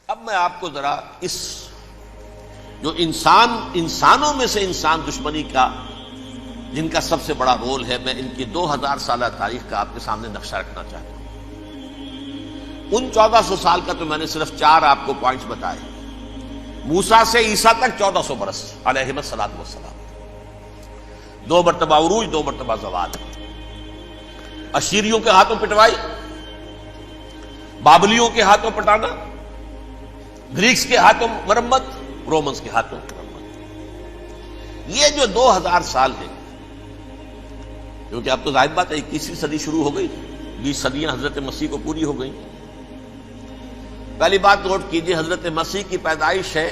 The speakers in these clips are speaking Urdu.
اب میں آپ کو ذرا اس جو انسانوں میں سے انسان دشمنی کا جن کا سب سے بڑا رول ہے، میں ان کی 2000 سالہ تاریخ کا آپ کے سامنے نقشہ رکھنا چاہتا ہوں۔ ان 1400 سال کا تو میں نے صرف 4 آپ کو پوائنٹس بتائے۔ موسیٰ سے عیسیٰ تک 1400 برس علیہم الصلوۃ والسلام، 2 مرتبہ عروج، 2 مرتبہ زوال، اشیریوں کے ہاتھوں پٹوائی، بابلیوں کے ہاتھوں پٹانا، گریکس کے ہاتھوں مرمت، رومنس کے ہاتھوں مرمت۔ یہ جو 2000 سال ہے، کیونکہ اب تو ظاہر بات ہے 21ویں صدی شروع ہو گئی، 20 صدیاں حضرت مسیح کو پوری ہو گئی۔ پہلی بات نوٹ کیجئے، حضرت مسیح کی پیدائش ہے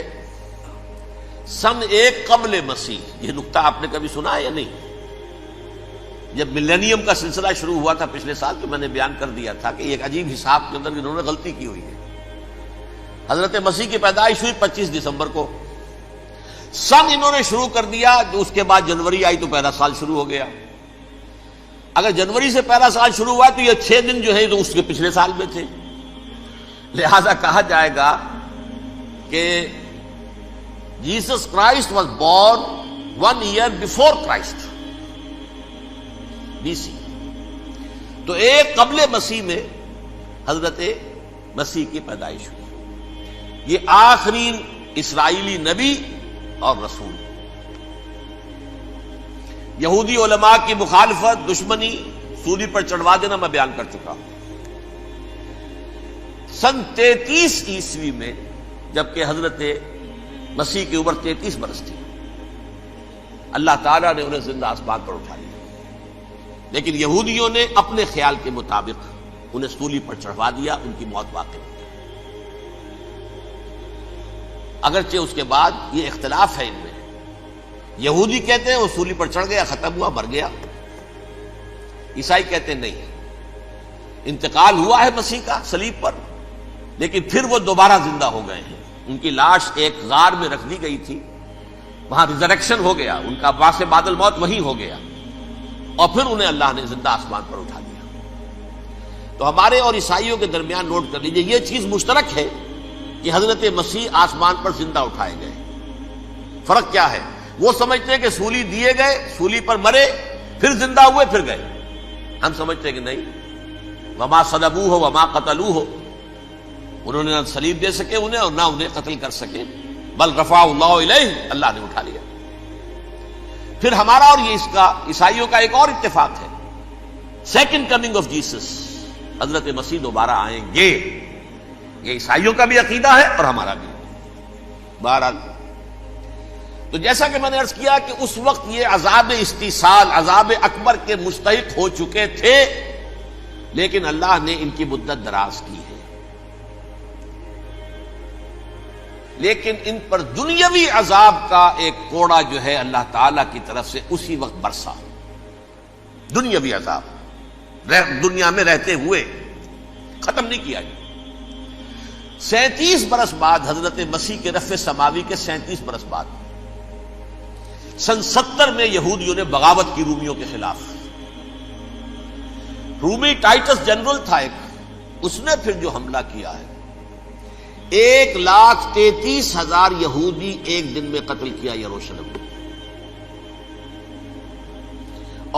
سن 1 قبل مسیح۔ یہ نقطہ آپ نے کبھی سنا ہے یا نہیں؟ جب ملینیم کا سلسلہ شروع ہوا تھا پچھلے سال، تو میں نے بیان کر دیا تھا کہ ایک عجیب حساب کے اندر انہوں نے غلطی کی ہوئی ہے۔ حضرت مسیح کی پیدائش ہوئی 25 دسمبر کو، سن انہوں نے شروع کر دیا، جو اس کے بعد جنوری آئی تو پہلا سال شروع ہو گیا۔ اگر جنوری سے پہلا سال شروع ہوا تو یہ 6 دن جو ہے تو اس کے پچھلے سال میں تھے، لہذا کہا جائے گا کہ Jesus Christ was born 1 year before Christ, BC۔ تو 1 قبل مسیح میں حضرت مسیح کی پیدائش ہوئی۔ یہ آخری اسرائیلی نبی اور رسول۔ یہودی علماء کی مخالفت، دشمنی، سولی پر چڑھوا دینا میں بیان کر چکا ہوں۔ سن 33 عیسوی میں، جبکہ حضرت مسیح کی عمر 33 برس تھی، اللہ تعالیٰ نے انہیں زندہ آسمان پر اٹھا لیا، لیکن یہودیوں نے اپنے خیال کے مطابق انہیں سولی پر چڑھوا دیا، ان کی موت واقع ہوئی۔ اگرچہ اس کے بعد یہ اختلاف ہے ان میں، یہودی کہتے ہیں وہ سولی پر چڑھ گیا، ختم ہوا، مر گیا۔ عیسائی کہتے ہیں نہیں، انتقال ہوا ہے مسیح کا صلیب پر، لیکن پھر وہ دوبارہ زندہ ہو گئے ہیں۔ ان کی لاش ایک غار میں رکھ دی گئی تھی، وہاں ریزریکشن ہو گیا، ان کا باعث بعد الموت وہی ہو گیا، اور پھر انہیں اللہ نے زندہ آسمان پر اٹھا دیا۔ تو ہمارے اور عیسائیوں کے درمیان نوٹ کر لیجئے، یہ چیز مشترک ہے کہ حضرت مسیح آسمان پر زندہ اٹھائے گئے۔ فرق کیا ہے؟ وہ سمجھتے ہیں کہ سولی دیے گئے، سولی پر مرے، پھر زندہ ہوئے، پھر گئے۔ ہم سمجھتے ہیں کہ نہیں، وما صلبوہ وما قتلوہ، انہوں نے نہ صلیب دے سکے انہیں اور نہ انہیں قتل کر سکے، بل رفعہ اللہ الیہ، اللہ نے اٹھا لیا۔ پھر ہمارا اور یہ اس کا عیسائیوں کا ایک اور اتفاق ہے، سیکنڈ کمنگ آف جیسس، حضرت مسیح دوبارہ آئیں گے۔ یہ عیسائیوں کا بھی عقیدہ ہے اور ہمارا بھی۔ بہرحال تو جیسا کہ میں نے عرض کیا کہ اس وقت یہ عذاب استیصال، عذاب اکبر کے مستحق ہو چکے تھے، لیکن اللہ نے ان کی مدت دراز کی ہے۔ لیکن ان پر دنیاوی عذاب کا ایک کوڑا جو ہے اللہ تعالی کی طرف سے اسی وقت برسا، دنیاوی عذاب دنیا میں رہتے ہوئے، ختم نہیں کیا۔ 37 برس بعد، حضرت مسیح کے رفع سماوی کے 37 برس بعد، سن 70 میں یہودیوں نے بغاوت کی رومیوں کے خلاف۔ رومی ٹائٹس جنرل تھا ایک، اس نے پھر جو حملہ کیا ہے، 1,33,000 یہودی ایک دن میں قتل کیا یروشلم میں،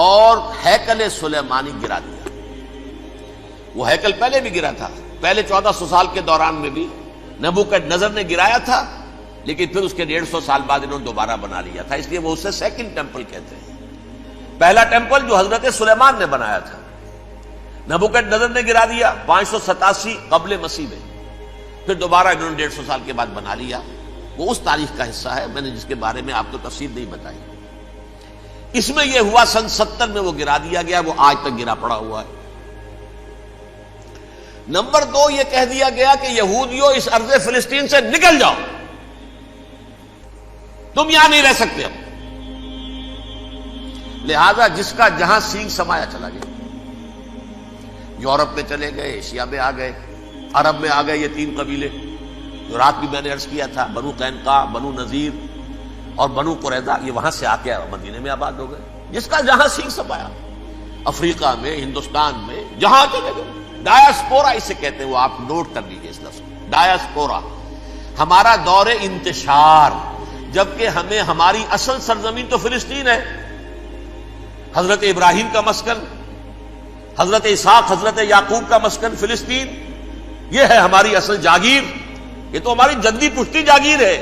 اور ہیکل سلیمانی گرا دیا۔ وہ ہیکل پہلے بھی گرا تھا، پہلے 1400 سال کے دوران میں بھی نبوکڈنیزر نے گرایا تھا، لیکن پھر اس کے 150 سال بعد انہوں نے دوبارہ بنا لیا تھا، اس لیے وہ اسے سیکنڈ ٹیمپل کہتے ہیں۔ پہلا ٹیمپل جو حضرت سلیمان نے بنایا تھا، نبوکڈنیزر نے گرا دیا 587 قبل مسیح میں، پھر دوبارہ انہوں نے 150 سال کے بعد بنا لیا۔ وہ اس تاریخ کا حصہ ہے، میں نے جس کے بارے میں آپ کو تفصیل نہیں بتائی۔ اس میں یہ ہوا سن 70 میں وہ گرا دیا گیا، وہ آج تک گرا پڑا ہوا ہے۔ نمبر 2، یہ کہہ دیا گیا کہ یہودیوں اس ارض فلسطین سے نکل جاؤ، تم یہاں نہیں رہ سکتے اب۔ لہذا جس کا جہاں سینگ سمایا چلا گیا، یورپ میں چلے گئے، ایشیا میں آ گئے، عرب میں آ گئے، یہ 3 قبیلے جو رات بھی میں نے عرض کیا تھا، بنو قینقاع، بنو نذیر اور بنو قریظہ، یہ وہاں سے آ کے مدینے میں آباد ہو گئے۔ جس کا جہاں سینگ سمایا، افریقہ میں، ہندوستان میں، جہاں چلے گئے، ڈایاسپورا اسے کہتے ہیں، وہ آپ نوٹ کر لیجیے اس لفظ ڈایاسپورا، ہمارا دور انتشار، جبکہ ہمیں ہماری اصل سرزمین تو فلسطین ہے، حضرت ابراہیم کا مسکن، حضرت اسحاق حضرت یعقوب کا مسکن فلسطین، یہ ہے ہماری اصل جاگیر، یہ تو ہماری جدی پشتی جاگیر ہے،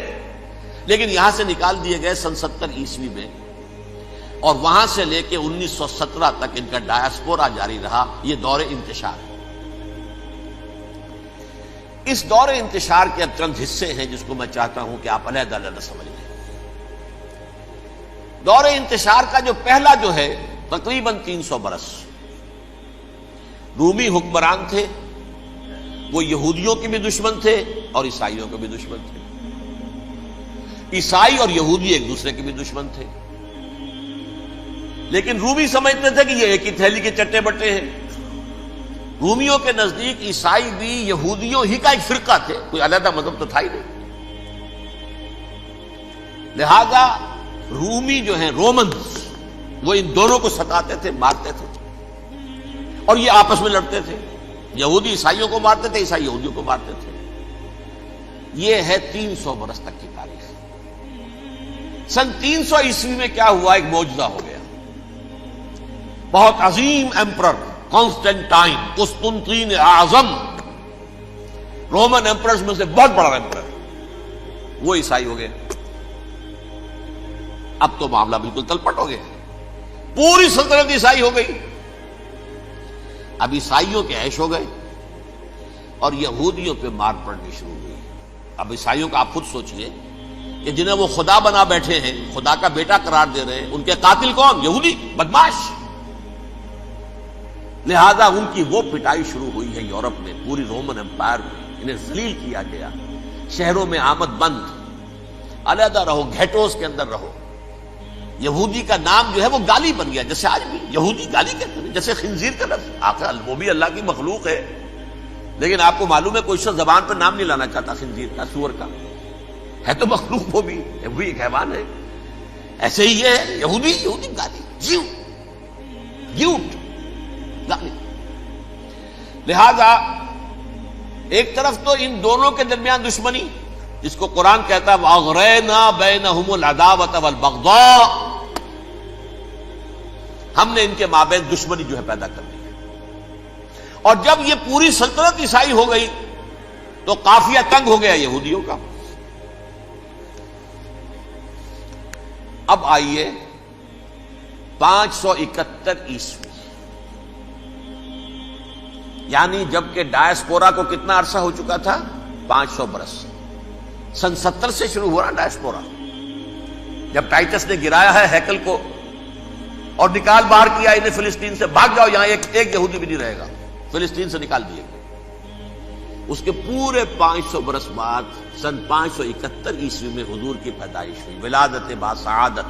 لیکن یہاں سے نکال دیے گئے سن 70 عیسوی میں، اور وہاں سے لے کے 1917 تک ان کا ڈایاسپورا جاری رہا۔ یہ دور انتشار ہے۔ اس دور انتشار کے اب چند حصے ہیں جس کو میں چاہتا ہوں کہ آپ علیحدہ علیحدہ سمجھ لیں۔ دور انتشار کا جو پہلا جو ہے تقریباً 300 برس، رومی حکمران تھے، وہ یہودیوں کے بھی دشمن تھے اور عیسائیوں کے بھی دشمن تھے، عیسائی اور یہودی ایک دوسرے کے بھی دشمن تھے، لیکن رومی سمجھتے تھے کہ یہ ایک ہی تھیلی کے چٹے بٹے ہیں۔ رومیوں کے نزدیک عیسائی بھی یہودیوں ہی کا ایک فرقہ تھے، کوئی علیحدہ مذہب تو تھا ہی نہیں، لہذا رومی جو ہیں رومنز وہ ان دونوں کو ستاتے تھے، مارتے تھے، اور یہ آپس میں لڑتے تھے، یہودی عیسائیوں کو مارتے تھے، عیسائی یہودیوں کو مارتے تھے۔ یہ ہے 300 برس تک کی تاریخ۔ سن 300 عیسوی میں کیا ہوا؟ ایک معجزہ ہو گیا۔ بہت عظیم ایمپرر کانسٹینٹائن، قسطنطین اعظم، رومن ایمپررز میں سے بہت بڑا ایمپرر، وہ عیسائی ہو گئے۔ اب تو معاملہ بالکل تلپٹ ہو گیا، پوری سلطنت عیسائی ہو گئی۔ اب عیسائیوں کے عیش ہو گئے اور یہودیوں پہ مار پڑنی شروع ہوئی۔ اب عیسائیوں کا آپ خود سوچئے کہ جنہیں وہ خدا بنا بیٹھے ہیں، خدا کا بیٹا قرار دے رہے ہیں، ان کے قاتل کون؟ یہودی بدماش۔ لہذا ان کی وہ پٹائی شروع ہوئی ہے یورپ میں، پوری رومن امپائر میں انہیں ذلیل کیا گیا، شہروں میں آمد بند، علیحدہ رہو، گھیٹوز کے اندر رہو۔ یہودی کا نام جو ہے وہ گالی بن گیا، جیسے آج بھی یہودی گالی کہتے ہیں، جیسے خنزیر کا لفظ، آخر وہ بھی اللہ کی مخلوق ہے، لیکن آپ کو معلوم ہے کوئی شخص زبان پر نام نہیں لانا چاہتا خنزیر کا، سور کا، ہے تو مخلوق، وہ بھی ایک حیوان ہے۔ ایسے ہی یہ ہے یہودی گالی، گیوٹ گالی۔ لہذا ایک طرف تو ان دونوں کے درمیان دشمنی، جس کو قرآن کہتا ہے وَأَغْرَيْنَا بَيْنَهُمُ الْعَدَاوَةَ وَالْبَغْضَاءَ، ہم نے ان کے مابین دشمنی جو ہے پیدا کر دی ہے۔ اور جب یہ پوری سلطنت عیسائی ہو گئی تو قافیہ تنگ ہو گیا یہودیوں کا۔ اب آئیے 571 عیسوی، یعنی جبکہ ڈایاسپورا کو کتنا عرصہ ہو چکا تھا؟ 500 برس۔ سن 70 سے شروع ہوا نا ڈایاسپورا، جب ٹائٹس نے گرایا ہے ہیکل کو اور نکال باہر کیا انہیں فلسطین سے، بھاگ جاؤ یہاں ایک یہودی بھی نہیں رہے گا، فلسطین سے نکال دیے گئے۔ اس کے پورے 500 برس بعد سن 571 عیسوی میں حضور کی پیدائش ہوئی، ولادت با سعادت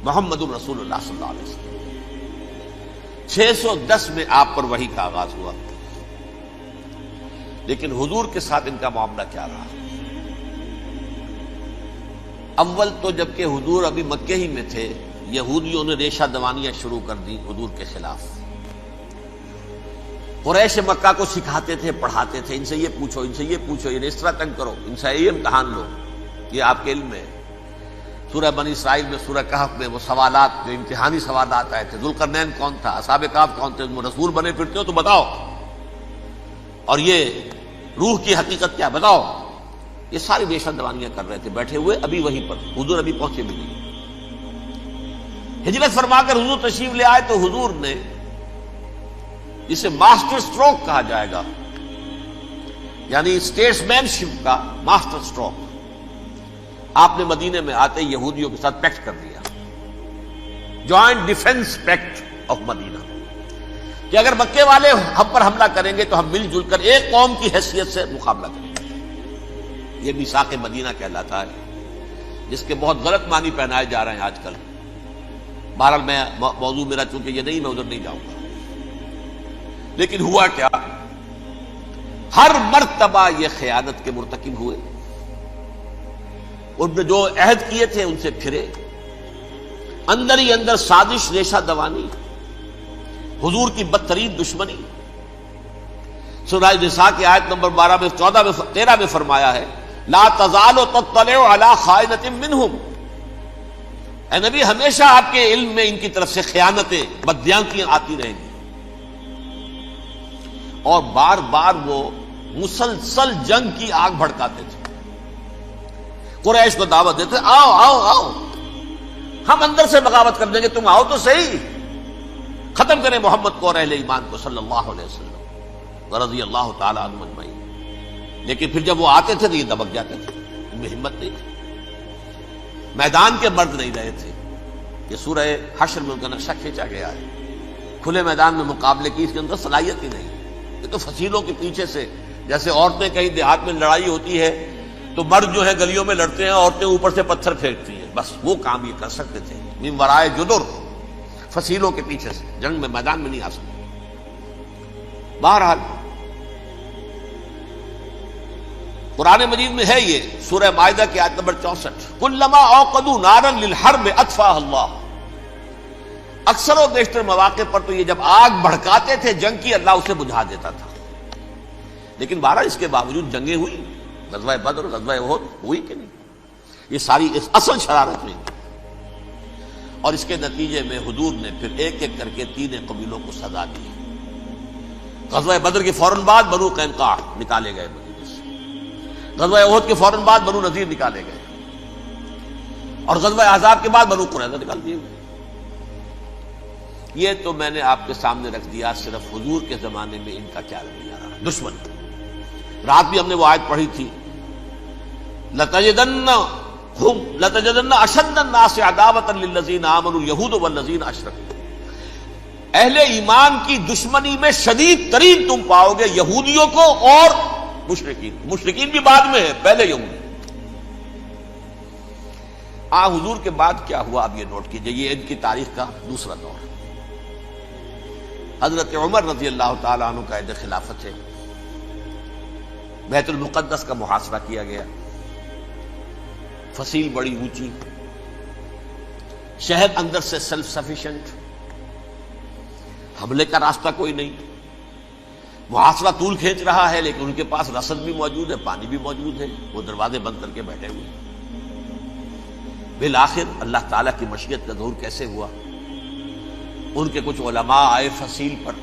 محمد رسول اللہ صلی اللہ علیہ وسلم۔ 610 میں آپ پر وحی کا آغاز ہوا، لیکن حضور کے ساتھ ان کا معاملہ کیا رہا؟ اول تو جبکہ حضور ابھی مکے ہی میں تھے، یہودیوں نے ریشہ دوانیاں شروع کر دی حضور کے خلاف۔ قریش مکہ کو سکھاتے تھے، پڑھاتے تھے، ان سے یہ پوچھو، ان سے یہ پوچھو، انہیں اس طرح تنگ کرو، ان سے یہ امتحان لو، یہ آپ کے علم میں ہے۔ سورہ بنی اسرائیل میں، سورہ کہف میں وہ سوالات، جو امتحانی سوالات آئے تھے، ذوالقرنین کون تھا، اصحاب کہف کون تھے، تم رسول بنے پھرتے ہو تو بتاؤ، اور یہ روح کی حقیقت کیا بتاؤ۔ یہ ساری ریشہ دوانیاں کر رہے تھے بیٹھے ہوئے، ابھی وہیں پر حضور ابھی پہنچے بھی نہیں۔ ہجرت فرما کر حضور تشریف لے آئے تو حضور نے، جسے ماسٹر سٹروک کہا جائے گا، یعنی اسٹیٹس مین شپ کا ماسٹر سٹروک، آپ نے مدینے میں آتے یہودیوں کے ساتھ پیکٹ کر دیا، جوائنٹ ڈیفنس پیکٹ آف مدینہ، کہ اگر مکے والے ہم پر حملہ کریں گے تو ہم مل جل کر ایک قوم کی حیثیت سے مقابلہ کریں گے۔ یہ میثاق مدینہ کہلاتا ہے، جس کے بہت غلط معنی پہنائے جا رہے ہیں آج کل۔ بہرحال میں موضوع میرا چونکہ یہ نہیں، میں ادھر نہیں جاؤں گا، لیکن ہوا کیا؟ ہر مرتبہ یہ خیانت کے مرتکب ہوئے، ان نے جو عہد کیے تھے ان سے پھرے، اندر ہی اندر سازش، ریشہ دوانی، حضور کی بدترین دشمنی۔ سورہ نساء کی آیت نمبر 12 میں 13 میں فرمایا ہے لا تزال تطلع علی خائنۃ منہم، اے نبی ہمیشہ آپ کے علم میں ان کی طرف سے خیانتیں، بددیانتیاں آتی رہیں گی. اور بار بار وہ مسلسل جنگ کی آگ بھڑکاتے تھے. قریش کو دعوت دیتے، آؤ آؤ آؤ ہم اندر سے بغاوت کر دیں گے، تم آؤ تو صحیح، ختم کریں محمد کو اور اہل ایمان کو صلی اللہ علیہ وسلم رضی اللہ تعالی عنہم اجمعین. لیکن پھر جب وہ آتے تھے تو یہ دبک جاتے تھے، ان میں ہمت نہیں تھی، میدان کے مرد نہیں رہے تھے. یہ سورہ حشر میں ان کا نقشہ کھینچا گیا ہے. کھلے میدان میں مقابلے کی اس کے اندر صلاحیت ہی نہیں. یہ تو فصیلوں کے پیچھے سے، جیسے عورتیں کہیں دیہات میں لڑائی ہوتی ہے تو مرد جو ہے گلیوں میں لڑتے ہیں، عورتیں اوپر سے پتھر پھینکتی ہیں، بس وہ کام یہ کر سکتے تھے. من ورائے جدر، فصیلوں کے پیچھے سے، جنگ میں میدان میں نہیں آ سکتے. بہرحال قرآن مجید میں ہے یہ سورہ مائدہ کی آیت نمبر 64، کلما اوقدوا نارا للحرب اطفاها اللہ. اکثر و بیشتر مواقع پر تو یہ جب آگ بھڑکاتے تھے جنگ کی، اللہ اسے بجھا دیتا تھا. لیکن بہرحال اس کے باوجود جنگیں ہوئی، غزوہ بدر، غزوہ احد ہوئی کہ نہیں؟ یہ ساری اس اصل شرارت ہوئی. اور اس کے نتیجے میں حضور نے پھر ایک ایک کر کے 3 قبیلوں کو سزا دی. غزوہ بدر کے فوراً بعد بنو قینقاع نکالے گئے مدینے سے، غزوہ احد کے فوراً بعد بنو نذیر نکالے گئے، اور غزوہ احزاب کے بعد بنو قریظہ نکال دیے گئے. یہ تو میں نے آپ کے سامنے رکھ دیا صرف حضور کے زمانے میں ان کا کیا رویہ رہا. دشمن رات بھی ہم نے وہ آیت پڑھی تھی، لَتَجِدَنَّ أَشَدَّ النَّاسِ عَدَاوَةً لِلَّذِينَ آمَنُوا الْيَهُودُ وَالَّذِينَ أَشْرَكُوا. اہل ایمان کی دشمنی میں شدید ترین تم پاؤ گے یہودیوں کو اور مشرکین. مشرکین بھی بعد میں ہے، پہلے یہودی. حضور کے بعد کیا ہوا اب یہ نوٹ کیجئے، یہ ان کی تاریخ کا دوسرا دور. حضرت عمر رضی اللہ تعالیٰ عنہ کا عہد خلافت ہے. بیت المقدس کا محاصرہ کیا گیا، فصیل بڑی اونچی، شہر اندر سے سیلف سفیشینٹ، حملے کا راستہ کوئی نہیں. محاصرہ طول کھینچ رہا ہے لیکن ان کے پاس رسد بھی موجود ہے، پانی بھی موجود ہے، وہ دروازے بند کر کے بیٹھے ہوئے. بالآخر اللہ تعالیٰ کی مشیت کا ظہور کیسے ہوا؟ ان کے کچھ علماء آئے فصیل پر،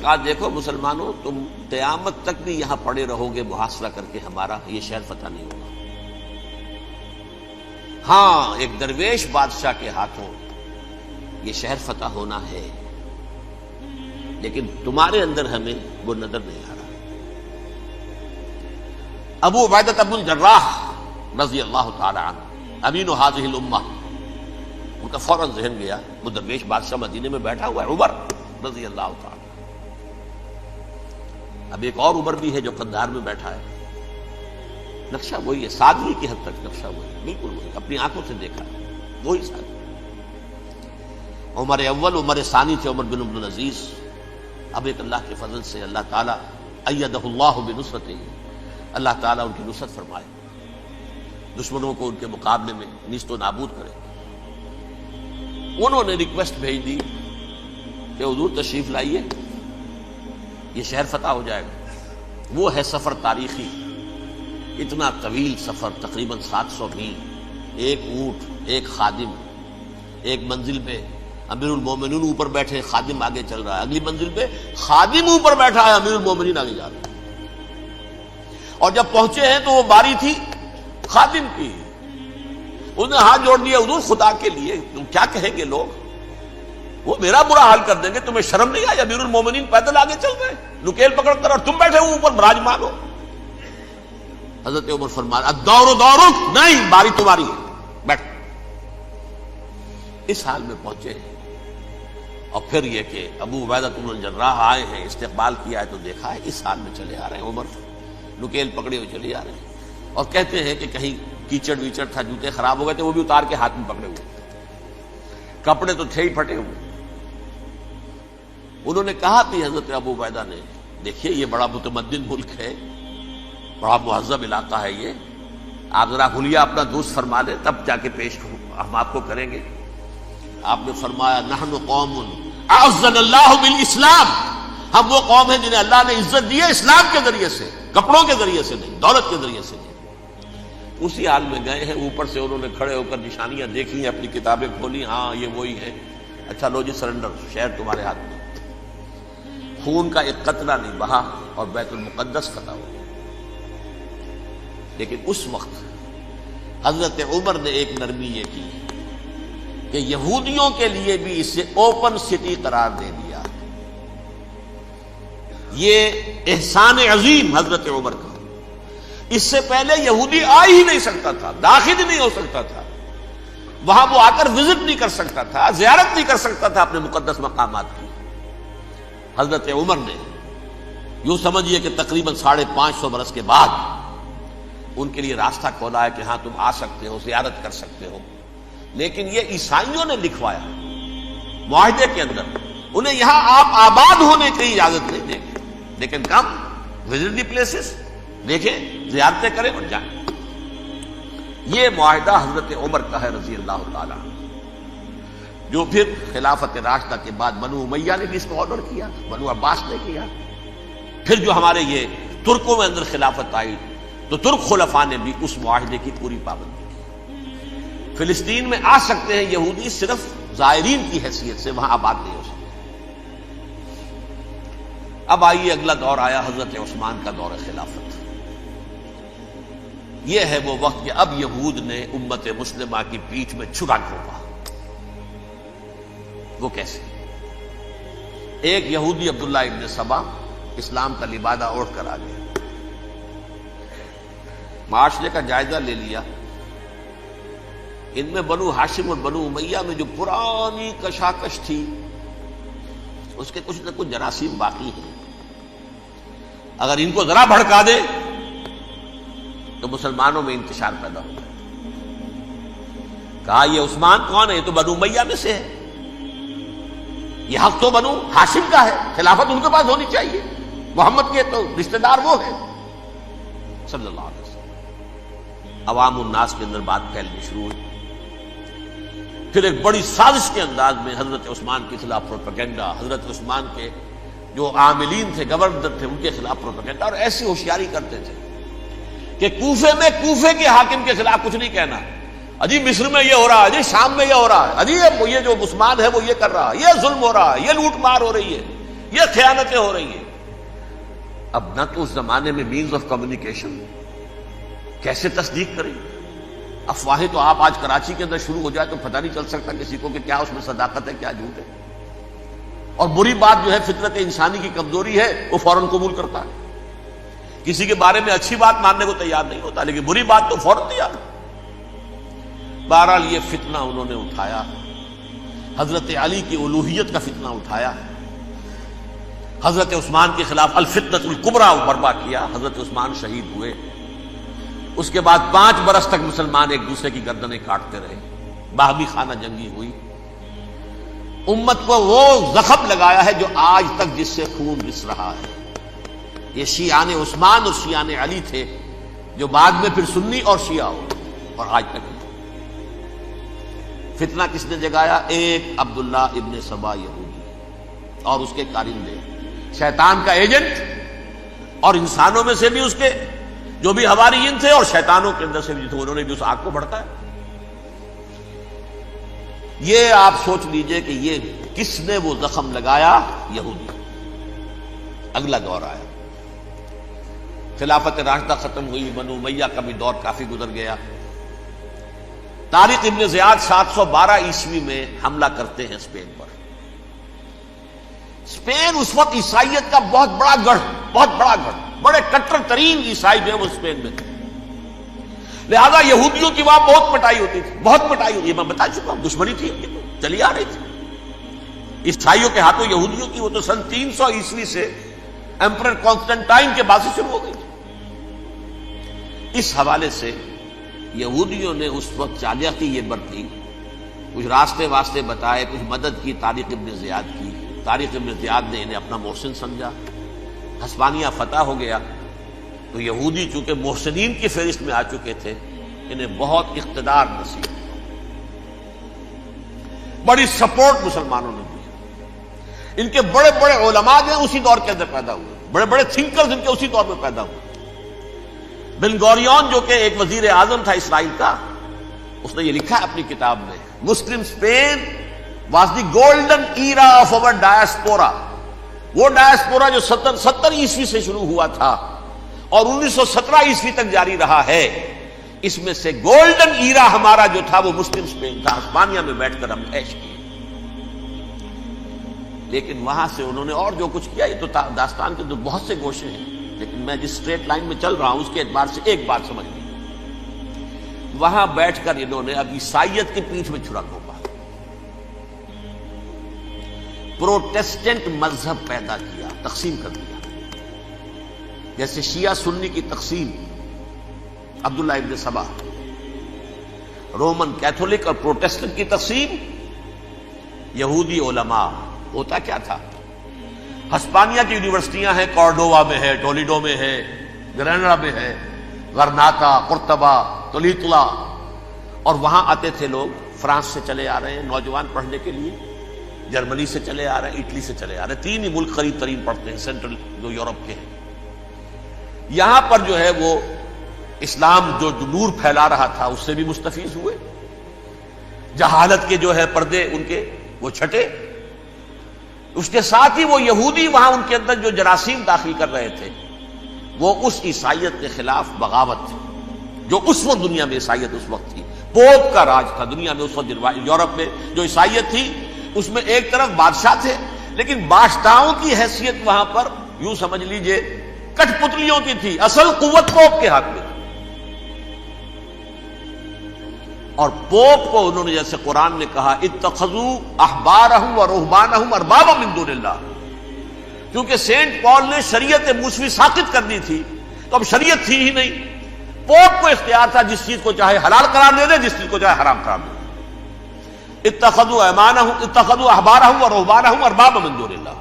کہا دیکھو مسلمانوں، تم قیامت تک بھی یہاں پڑے رہو گے محاصرہ کر کے، ہمارا یہ شہر فتح نہیں ہوگا. ہاں ایک درویش بادشاہ کے ہاتھوں یہ شہر فتح ہونا ہے، لیکن تمہارے اندر ہمیں وہ نظر نہیں آ رہا. ابو عبیدہ بن الجراح رضی اللہ تعالی عنہ امین هذه الامہ، ان کا فوراً ذہن گیا وہ درویش بادشاہ مدینے میں بیٹھا ہوا ہے عمر رضی اللہ تعالی. اب ایک اور عمر بھی ہے جو قندھار میں بیٹھا ہے. نقشہ وہی ہے، سادگی کی حد تک نقشہ وہی، بالکل وہی، اپنی آنکھوں سے دیکھا ہے وہی سادگی. عمر اول، عمر ثانی تھے عمر بن عبد العزیز. اب ایک اللہ کے فضل سے اللہ تعالیٰ ایدہ اللہ بنصرتہ، اللہ تعالیٰ ان کی نصرت فرمائے، دشمنوں کو ان کے مقابلے میں نیست و نابود کرے. انہوں نے ریکویسٹ بھیج دی کہ حضور تشریف لائیے، یہ شہر فتح ہو جائے گا. وہ ہے سفر تاریخی، اتنا طویل سفر، تقریباً 700 میل، ایک اونٹ، ایک خادم، ایک منزل پہ امیر المومنین اوپر بیٹھے، خادم آگے چل رہا ہے، اگلی منزل پہ خادم اوپر بیٹھا ہے، امیر المومنین آگے جا رہے ہیں. اور جب پہنچے ہیں تو وہ باری تھی خادم کی. انہوں نے ہاتھ جوڑ دیا، حضور خدا کے لیے تم کیا کہیں گے لوگ، وہ میرا برا حال کر دیں گے، تمہیں شرم نہیں آئی؟ امیر المومنین پیدل آگے چل رہے ہیں نکیل پکڑ کر، اور تم بیٹھے ہو اوپر براجمان ہو. حضرت عمر فرمایا الدور دورک، نہیں باری تمہاری ہے، بیٹھ. اس حال میں پہنچے ہیں. اور پھر یہ کہ ابو عبیدہ بن الجراح آئے ہیں، استقبال کیا ہے تو دیکھا ہے اس حال میں چلے آ رہے ہیں. عمر نکیل پکڑے ہوئے چلے آ رہے ہیں، اور کہتے ہیں کہ کہیں کیچڑ ویچڑ تھا، جوتے خراب ہو گئے تھے، وہ بھی اتار کے ہاتھ میں پکڑے ہوئے، کپڑے تو تھے ہی پھٹے ہوئے. انہوں نے کہا کہ حضرت ابو عبیدہ نے، دیکھیے یہ بڑا متمدن ملک ہے، بڑا مہذب علاقہ ہے، یہ آپ ذرا حلیہ اپنا دوست فرما لیں تب جا کے پیش ہم آپ کو کریں گے. آپ نے فرمایا نحن قوم اعزنا اللہ بالاسلام ہم وہ قوم ہیں جنہیں اللہ نے عزت دی ہے اسلام کے ذریعے سے، کپڑوں کے ذریعے سے نہیں، دولت کے ذریعے سے نہیں۔ اسی حال میں گئے ہیں، اوپر سے انہوں نے کھڑے ہو کر نشانیاں دیکھی ہیں، اپنی کتابیں کھولی، ہاں یہ وہی ہے، اچھا لو جی سرنڈر، شہر تمہارے ہاتھ میں۔ خون کا ایک قطرہ نہیں بہا اور بیت المقدس فتح ہو۔ لیکن اس وقت حضرت عمر نے ایک نرمی یہ کی کہ یہودیوں کے لیے بھی اسے اوپن سٹی قرار دے دیا۔ یہ احسان عظیم حضرت عمر کا، اس سے پہلے یہودی آ ہی نہیں سکتا تھا، داخل ہی نہیں ہو سکتا تھا، وہاں وہ آ کر وزٹ نہیں کر سکتا تھا، زیارت نہیں کر سکتا تھا اپنے مقدس مقامات کی۔ حضرت عمر نے یوں سمجھیے کہ تقریباً 550 برس کے بعد ان کے لیے راستہ کھولا ہے کہ ہاں تم آ سکتے ہو، زیارت کر سکتے ہو۔ لیکن یہ عیسائیوں نے لکھوایا معاہدے کے اندر، انہیں یہاں آپ آباد ہونے کی اجازت نہیں دیں گے، لیکن کم وزٹ دی پلیسز، دیکھیں زیارتیں کریں اور جائیں۔ یہ معاہدہ حضرت عمر کا ہے رضی اللہ تعالیٰ، جو پھر خلافت راشدہ کے بعد بنو امیہ نے بھی اس کو آنر کیا، بنو عباس نے کیا۔ پھر جو ہمارے یہ ترکوں میں اندر خلافت آئی تو ترک خلفاء نے بھی اس معاہدے کی پوری پابندی کی۔ فلسطین میں آ سکتے ہیں یہودی صرف زائرین کی حیثیت سے، وہاں آباد نہیں ہو سکتے۔ اب آئیے اگلا دور آیا حضرت عثمان کا دور خلافت۔ یہ ہے وہ وقت کہ اب یہود نے امت مسلمہ کی پیٹھ میں چھرا گھونپا۔ وہ کیسے؟ ایک یہودی عبداللہ ابن سبا اسلام کا لبادہ اوڑھ کر آ گیا، معاشرے کا جائزہ لے لیا، ان میں بنو ہاشم اور بنو امیہ میں جو پرانی کشاکش تھی اس کے کچھ نہ کچھ جراثیم باقی ہیں، اگر ان کو ذرا بھڑکا دے تو مسلمانوں میں انتشار پیدا ہوگا۔ کہا یہ عثمان کون ہے؟ یہ تو بنو امیہ میں سے ہے، یہ حق تو بنو ہاشم کا ہے، خلافت ان کے پاس ہونی چاہیے، محمد کے تو رشتہ دار وہ ہیں صلی اللہ علیہ وسلم۔ عوام الناس کے اندر بات پھیلنی شروع ہوئی۔ پھر ایک بڑی سازش کے انداز میں حضرت عثمان کے خلاف پروپیگنڈا، حضرت عثمان کے جو عاملین تھے، گورنر تھے، ان کے خلاف پروپیگنڈا، اور ایسی ہوشیاری کرتے تھے کہ کوفے میں کوفے کے حاکم کے خلاف کچھ نہیں کہنا، اجی مصر میں یہ ہو رہا ہے، اجی شام میں یہ ہو رہا ہے، اجی یہ جو عثمان ہے وہ یہ کر رہا ہے، یہ ظلم ہو رہا ہے، یہ لوٹ مار ہو رہی ہے، یہ خیانتیں ہو رہی ہیں۔ اب نہ تو اس زمانے میں مینز آف کمیونیکیشن، کیسے تصدیق کریں؟ افواہیں تو آپ آج کراچی کے اندر شروع ہو جائے تو پتہ نہیں چل سکتا کسی کو کہ کیا اس میں صداقت ہے کیا جھوٹ ہے، اور بری بات جو ہے فطرت انسانی کی کمزوری ہے وہ فوراً قبول کرتا ہے، کسی کے بارے میں اچھی بات ماننے کو تیار نہیں ہوتا لیکن بری بات تو فوراً تیار۔ بہرحال یہ فتنہ انہوں نے اٹھایا، حضرت علی کی الوہیت کا فتنہ اٹھایا، حضرت عثمان کے خلاف الفتنۃ الکبریٰ برپا کیا، حضرت عثمان شہید ہوئے۔ اس کے بعد 5 برس تک مسلمان ایک دوسرے کی گردنیں کاٹتے رہے، باہمی خانہ جنگی ہوئی، امت کو وہ زخم لگایا ہے جو آج تک جس سے خون رس رہا ہے۔ یہ شیعان عثمان اور شیعان علی تھے جو بعد میں پھر سنی اور شیعہ ہو، اور آج تک فتنہ کس نے جگایا؟ ایک عبداللہ ابن سبا یہودی اور اس کے کارندے، شیطان کا ایجنٹ، اور انسانوں میں سے بھی اس کے جو بھی حواریین تھے اور شیطانوں کے اندر سے بھی تھے، انہوں نے بھی اس آگ کو بھڑکایا۔ یہ آپ سوچ لیجئے کہ یہ کس نے وہ زخم لگایا؟ یہودی۔ اگلا دور آیا، خلافت راشدہ ختم ہوئی، بنو امیہ کا بھی دور کافی گزر گیا۔ طارق ابن زیاد 712 عیسوی میں حملہ کرتے ہیں اسپین پر۔ اسپین اس وقت عیسائیت کا بہت بڑا گڑھ، بڑے کٹر ترین عیسائی جو ہے وہ اسپین میں تھے، لہذا یہودیوں کی وہاں بہت پٹائی ہوتی تھی، یہ میں بتا چکا ہوں، دشمنی تھی ان کی تو چلی آ رہی تھی عیسائیوں کے ہاتھوں یہودیوں کی، وہ تو سن 300 عیسوی سے ایمپرر کانسٹنٹائن کے بعد سے شروع ہو گئی تھی۔ اس حوالے سے یہودیوں نے اس وقت چالاکی یہ برتی، کچھ راستے واسطے بتائے، کچھ مدد کی طارق ابن زیاد کی۔ طارق ابن زیاد نے انہیں اپنا محسن سمجھا، ہسپانیہ فتح ہو گیا تو یہودی چونکہ محسنین کی فہرست میں آ چکے تھے، انہیں بہت اقتدار نصیب، بڑی سپورٹ مسلمانوں نے دی۔ ان کے بڑے بڑے علماء جو ہیں اسی دور کے اندر پیدا ہوئے، بڑے بڑے تھنکرز ان کے اسی دور میں پیدا ہوئے۔ بن گوریون جو کہ ایک وزیر اعظم تھا اسرائیل کا، اس نے یہ لکھا ہے اپنی کتاب میں، Muslim Spain was the golden era of our diaspora. وہ ڈائسپورا جو 70 عیسوی سے شروع ہوا تھا اور 1917 عیسوی تک جاری رہا ہے، اس میں سے گولڈن ایرا ہمارا جو تھا وہ مسلم اسپین تھا۔ ہسپانیہ میں بیٹھ کر ہم عیش کیے، لیکن وہاں سے انہوں نے اور جو کچھ کیا، یہ تو داستان کے تو بہت سے گوشے ہیں، لیکن میں جس اسٹریٹ لائن میں چل رہا ہوں اس کے اعتبار سے ایک بات سمجھ لی، وہاں بیٹھ کر انہوں نے اب عیسائیت کی پیٹھ میں چھرا گھونپا، پروٹیسٹنٹ مذہب پیدا کیا، تقسیم کر دیا، جیسے شیعہ سنی کی تقسیم، عبداللہ ابن سبا، رومن کیتھولک اور پروٹیسٹنٹ کی تقسیم، یہودی علماء۔ ہوتا کیا تھا، ہسپانیہ کی یونیورسٹیاں ہیں، کارڈووا میں ہے، ٹولیڈو میں ہے، گریناڈا میں ہے، غرناطہ، قرطبہ، تولیتلا، اور وہاں آتے تھے لوگ، فرانس سے چلے آ رہے ہیں نوجوان پڑھنے کے لیے، جرمنی سے چلے آ رہے ہیں، اٹلی سے چلے آ رہے ہیں، 3 ہی ملک قریب ترین پڑھتے ہیں سینٹرل جو یورپ کے ہیں۔ یہاں پر جو ہے وہ اسلام جو نور پھیلا رہا تھا اس سے بھی مستفیض ہوئے، جہالت کے جو ہے پردے ان کے وہ چھٹے، اس کے ساتھ ہی وہ یہودی وہاں ان کے اندر جو جراثیم داخل کر رہے تھے وہ اس عیسائیت کے خلاف بغاوت تھی، جو اس وقت دنیا میں عیسائیت اس وقت تھی، پوپ کا راج تھا دنیا میں اس وقت۔ یورپ میں جو عیسائیت تھی اس میں ایک طرف بادشاہ تھے، لیکن بادشاہوں کی حیثیت وہاں پر یوں سمجھ لیجئے کٹ پتلیوں کی تھی، اصل قوت پوپ کے ہاتھ میں تھی۔ اور پوپ کو انہوں نے جیسے قرآن نے کہا اتخذوا احبارهم ورهبانهم اربابا من دون اللہ، کیونکہ سینٹ پال نے شریعت موسوی ساقط کر دی تھی تو اب شریعت تھی ہی نہیں، پوپ کو اختیار تھا جس چیز کو چاہے حلال قرار دے دے، جس چیز کو چاہے حرام قرار دے دے۔ اتخذوا احبارهم ورهبانهم اربابا من دون اللہ۔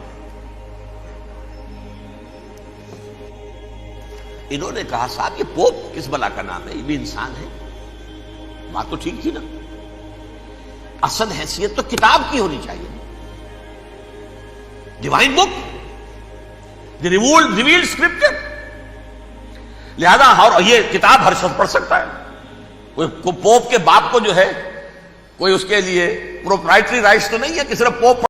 انہوں نے کہا صاحب یہ پوپ کس بلا کا نام ہے، یہ بھی انسان ہے، بات تو ٹھیک تھی نا، اصل حیثیت تو کتاب کی ہونی چاہیے، ڈیوائن بک، دی ریویلڈ اسکرپچر، لہذا اور یہ کتاب ہر شخص پڑھ سکتا ہے، کوئی پوپ کے باپ کو جو ہے کوئی اس کے لیے پروپرائٹری رائٹس تو نہیں ہے کہ صرف پوپ